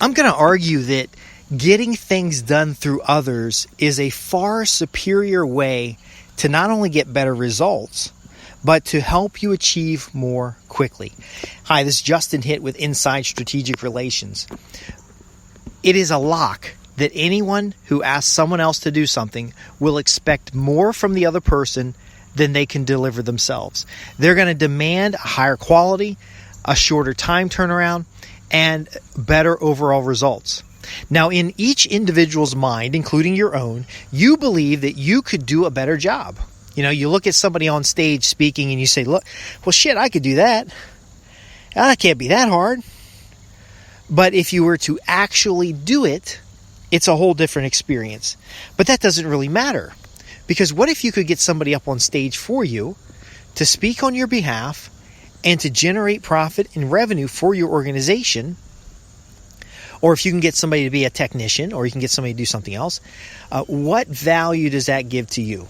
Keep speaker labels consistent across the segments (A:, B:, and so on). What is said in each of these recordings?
A: I'm going to argue that getting things done through others is a far superior way to not only get better results, but to help you achieve more quickly. Hi, this is Justin Hitt with Inside Strategic Relations. It is a lock that anyone who asks someone else to do something will expect more from the other person than they can deliver themselves. They're going to demand a higher quality, a shorter time turnaround, and better overall results. Now, in each individual's mind, including your own, you believe that you could do a better job. You know, you look at somebody on stage speaking and you say, look, well, shit, I could do that. That can't be that hard. But if you were to actually do it, it's a whole different experience. But that doesn't really matter. Because what if you could get somebody up on stage for you to speak on your behalf and to generate profit and revenue for your organization? Or if you can get somebody to be a technician, or you can get somebody to do something else, what value does that give to you?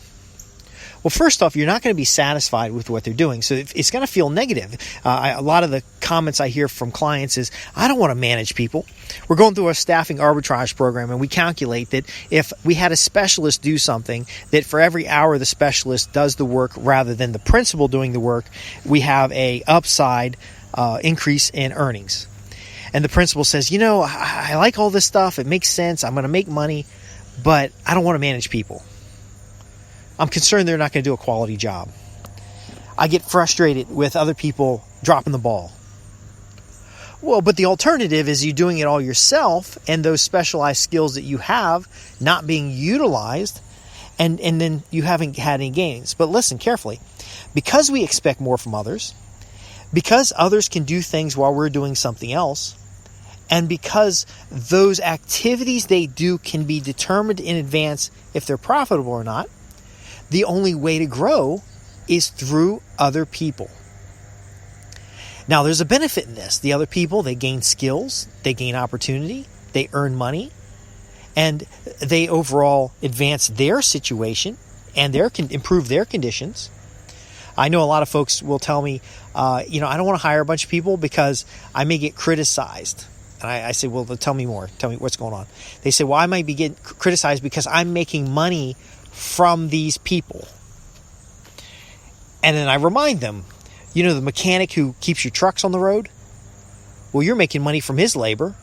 A: Well, first off, you're not going to be satisfied with what they're doing, so it's going to feel negative. A lot of the comments I hear from clients is, I don't want to manage people. We're going through a staffing arbitrage program, and we calculate that if we had a specialist do something, that for every hour the specialist does the work rather than the principal doing the work, we have a upside increase in earnings. And the principal says, you know, I like all this stuff. It makes sense. I'm going to make money, but I don't want to manage people. I'm concerned they're not going to do a quality job. I get frustrated with other people dropping the ball. Well, but the alternative is you doing it all yourself and those specialized skills that you have not being utilized, and then you haven't had any gains. But listen carefully. Because we expect more from others, because others can do things while we're doing something else, and because those activities they do can be determined in advance if they're profitable or not, the only way to grow is through other people. Now, there's a benefit in this. The other people, they gain skills, they gain opportunity, they earn money, and they overall advance their situation and can improve their conditions. I know a lot of folks will tell me, I don't want to hire a bunch of people because I may get criticized. And I say, well, tell me more. Tell me what's going on. They say, well, I might be getting criticized because I'm making money from these people. And then I remind them, the mechanic who keeps your trucks on the road, well, you're making money from his labor.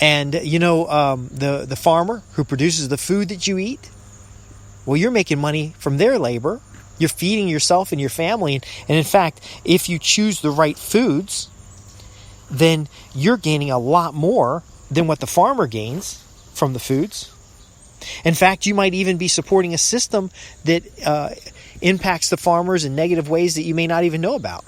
A: And the farmer who produces the food that you eat, well, you're making money from their labor. You're feeding yourself and your family. And in fact, if you choose the right foods, then you're gaining a lot more than what the farmer gains from the foods. In fact, you might even be supporting a system that impacts the farmers in negative ways that you may not even know about.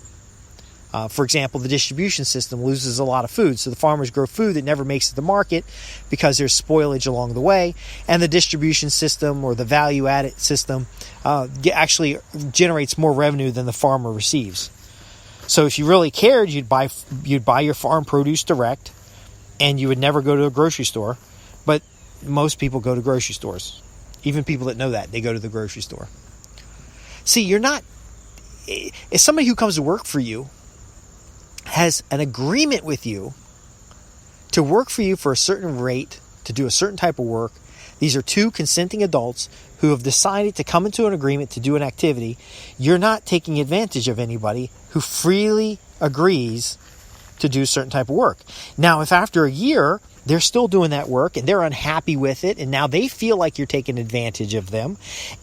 A: For example, the distribution system loses a lot of food. So the farmers grow food that never makes it to the market because there's spoilage along the way. And the distribution system or the value-added system actually generates more revenue than the farmer receives. So if you really cared, you'd buy your farm produce direct, and you would never go to a grocery store. But most people go to grocery stores. Even people that know that, they go to the grocery store. See, if somebody who comes to work for you has an agreement with you to work for you for a certain rate, to do a certain type of work, these are two consenting adults who have decided to come into an agreement to do an activity, you're not taking advantage of anybody who freely agrees to do a certain type of work. Now, if after a year they're still doing that work and they're unhappy with it, and now they feel like you're taking advantage of them,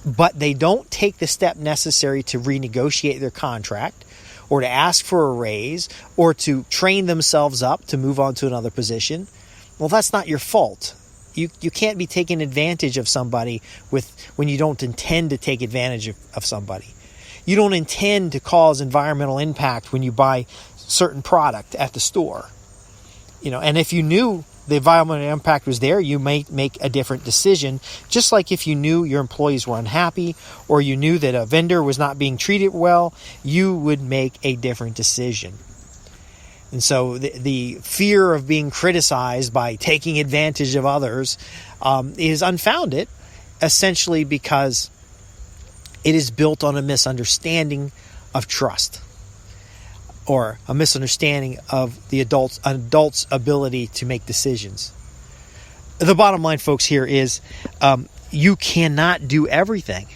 A: but they don't take the step necessary to renegotiate their contract or to ask for a raise or to train themselves up to move on to another position, well, that's not your fault. You can't be taking advantage of somebody when you don't intend to take advantage of somebody. You don't intend to cause environmental impact when you buy certain product at the store. And if you knew the environmental impact was there, you may make a different decision. Just like if you knew your employees were unhappy or you knew that a vendor was not being treated well, you would make a different decision. And so the fear of being criticized by taking advantage of others is unfounded, essentially because it is built on a misunderstanding of trust. or a misunderstanding of the adult's ability to make decisions. The bottom line, folks, here is you cannot do everything.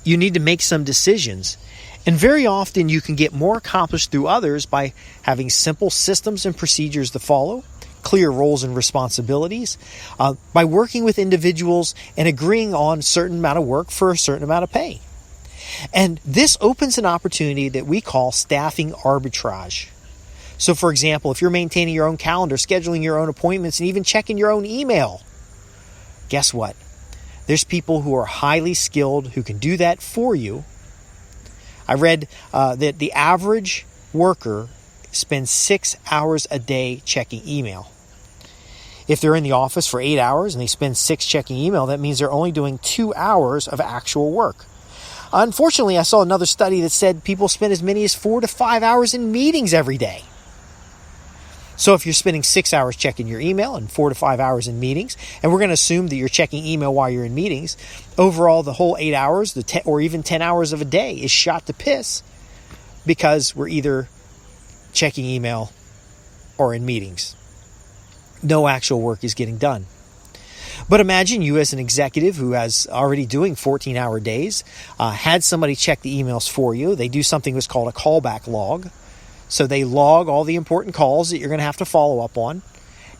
A: You need to make some decisions. And very often you can get more accomplished through others by having simple systems and procedures to follow, clear roles and responsibilities, by working with individuals and agreeing on a certain amount of work for a certain amount of pay. And this opens an opportunity that we call staffing arbitrage. So, for example, if you're maintaining your own calendar, scheduling your own appointments, and even checking your own email, guess what? There's people who are highly skilled who can do that for you. I read that the average worker spends 6 hours a day checking email. If they're in the office for 8 hours and they spend 6 checking email, that means they're only doing 2 hours of actual work. Unfortunately, I saw another study that said people spend as many as 4 to 5 hours in meetings every day. So if you're spending 6 hours checking your email and 4 to 5 hours in meetings, and we're going to assume that you're checking email while you're in meetings, overall the whole 8 hours, or even 10 hours of a day is shot to piss because we're either checking email or in meetings. No actual work is getting done. But imagine you as an executive who is already doing 14-hour days, had somebody check the emails for you. They do something that's called a callback log. So they log all the important calls that you're going to have to follow up on.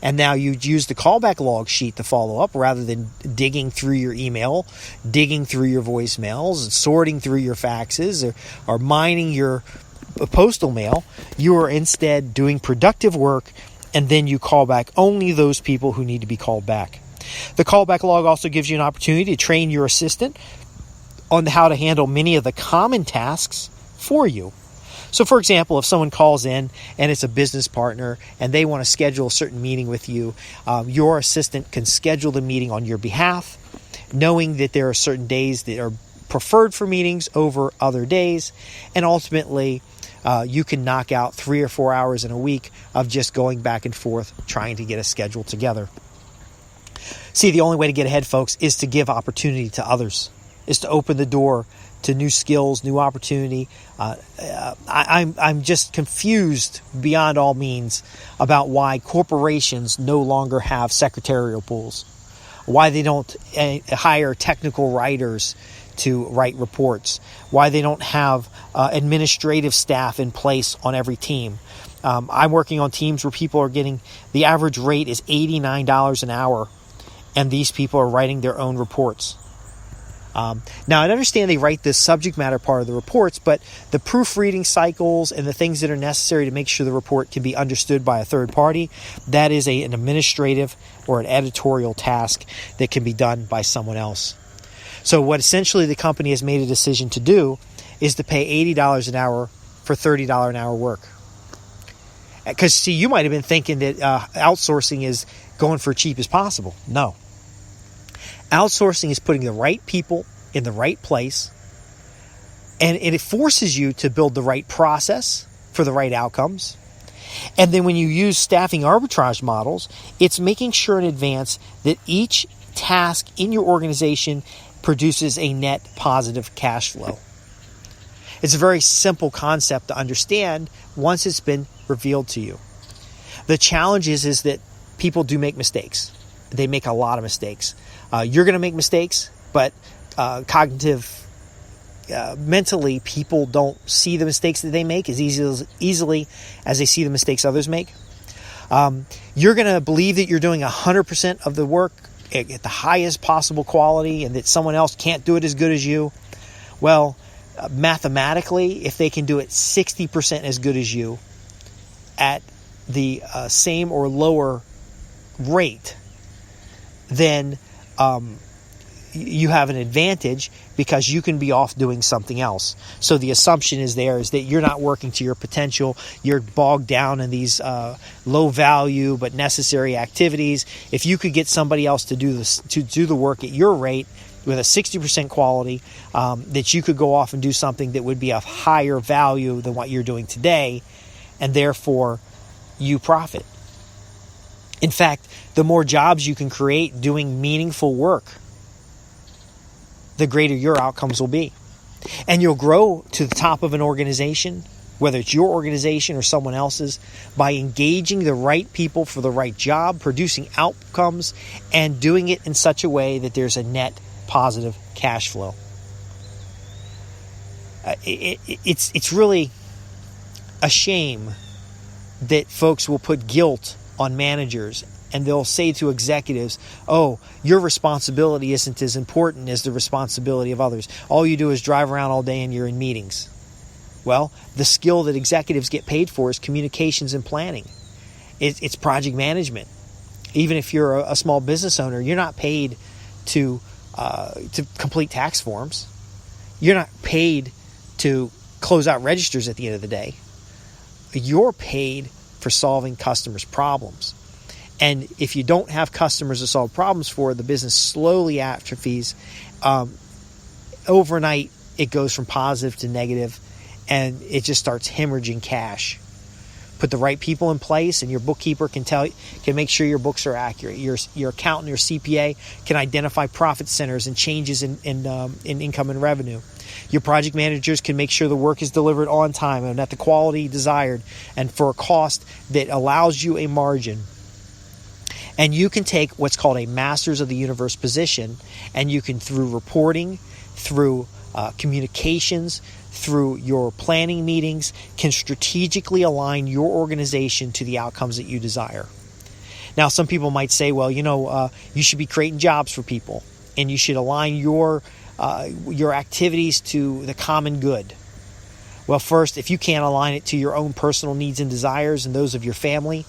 A: And now you use the callback log sheet to follow up rather than digging through your email, digging through your voicemails, and sorting through your faxes or mining your postal mail. You are instead doing productive work, and then you call back only those people who need to be called back. The callback log also gives you an opportunity to train your assistant on how to handle many of the common tasks for you. So, for example, if someone calls in and it's a business partner and they want to schedule a certain meeting with you, your assistant can schedule the meeting on your behalf, knowing that there are certain days that are preferred for meetings over other days, and ultimately you can knock out 3 or 4 hours in a week of just going back and forth trying to get a schedule together. See, the only way to get ahead, folks, is to give opportunity to others, is to open the door to new skills, new opportunity. I'm just confused beyond all means about why corporations no longer have secretarial pools, why they don't hire technical writers to write reports, why they don't have administrative staff in place on every team. I'm working on teams where people are getting, the average rate is $89 an hour, and these people are writing their own reports. Now, I understand they write the subject matter part of the reports, but the proofreading cycles and the things that are necessary to make sure the report can be understood by a third party, that is an administrative or an editorial task that can be done by someone else. So what essentially the company has made a decision to do is to pay $80 an hour for $30 an hour work. Because, see, you might have been thinking that outsourcing is going for cheap as possible. No. Outsourcing is putting the right people in the right place, and it forces you to build the right process for the right outcomes. And then when you use staffing arbitrage models, it's making sure in advance that each task in your organization produces a net positive cash flow. It's a very simple concept to understand once it's been revealed to you. The challenge is that people do make mistakes. They make a lot of mistakes. You're going to make mistakes, but mentally, people don't see the mistakes that they make as easily as they see the mistakes others make. You're going to believe that you're doing 100% of the work at the highest possible quality and that someone else can't do it as good as you. Well, mathematically, if they can do it 60% as good as you at the same or lower rate, then you have an advantage because you can be off doing something else. So the assumption is that you're not working to your potential. You're bogged down in these low value but necessary activities. If you could get somebody else to do the work at your rate with a 60% quality, that you could go off and do something that would be of higher value than what you're doing today, and therefore you profit. In fact, the more jobs you can create doing meaningful work, the greater your outcomes will be. And you'll grow to the top of an organization whether it's your organization or someone else's, by engaging the right people for the right job, producing outcomes, and doing it in such a way that there's a net positive cash flow. It's really a shame that folks will put guilt on managers, and they'll say to executives, oh, your responsibility isn't as important as the responsibility of others. All you do is drive around all day and you're in meetings. Well, the skill that executives get paid for is communications and planning. It's project management. Even if you're a small business owner, you're not paid to complete tax forms. You're not paid to close out registers at the end of the day. You're paid for solving customers' problems. And if you don't have customers to solve problems for, the business slowly atrophies. Overnight, it goes from positive to negative, and it just starts hemorrhaging cash. Put the right people in place, and your bookkeeper can make sure your books are accurate. Your accountant or CPA can identify profit centers and changes in income and revenue. Your project managers can make sure the work is delivered on time and at the quality desired and for a cost that allows you a margin. And you can take what's called a Masters of the Universe position, and you can, through reporting, through communications, through your planning meetings, can strategically align your organization to the outcomes that you desire. Now, some people might say, well, you should be creating jobs for people, and you should align your activities to the common good. Well, first, if you can't align it to your own personal needs and desires and those of your family,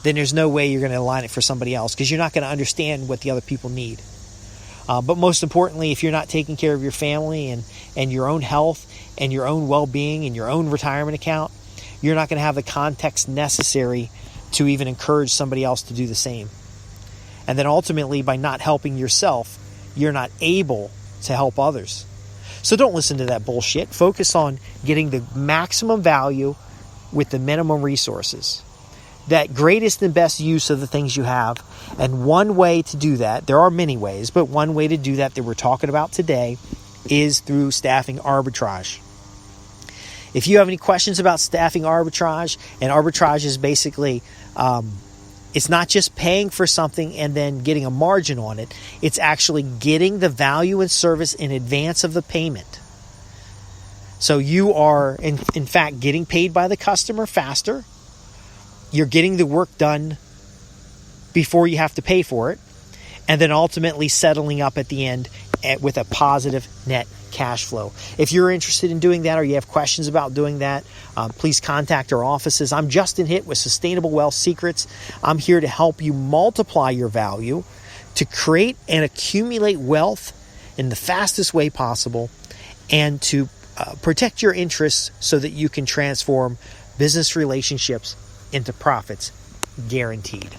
A: then there's no way you're going to align it for somebody else, because you're not going to understand what the other people need. But most importantly, if you're not taking care of your family and your own health and your own well-being and your own retirement account, you're not going to have the context necessary to even encourage somebody else to do the same. And then ultimately, by not helping yourself, you're not able to help others. So don't listen to that bullshit. Focus on getting the maximum value with the minimum resources. That greatest and best use of the things you have. And one way to do that, there are many ways, but one way to do that we're talking about today is through staffing arbitrage. If you have any questions about staffing arbitrage, and arbitrage is basically, it's not just paying for something and then getting a margin on it. It's actually getting the value and service in advance of the payment. So you are, in fact, getting paid by the customer faster. You're getting the work done before you have to pay for it, and then ultimately settling up at the end with a positive net cash flow. If you're interested in doing that, or you have questions about doing that, please contact our offices. I'm Justin Hitt with Sustainable Wealth Secrets. I'm here to help you multiply your value, to create and accumulate wealth in the fastest way possible, and to protect your interests so that you can transform business relationships into profits, guaranteed.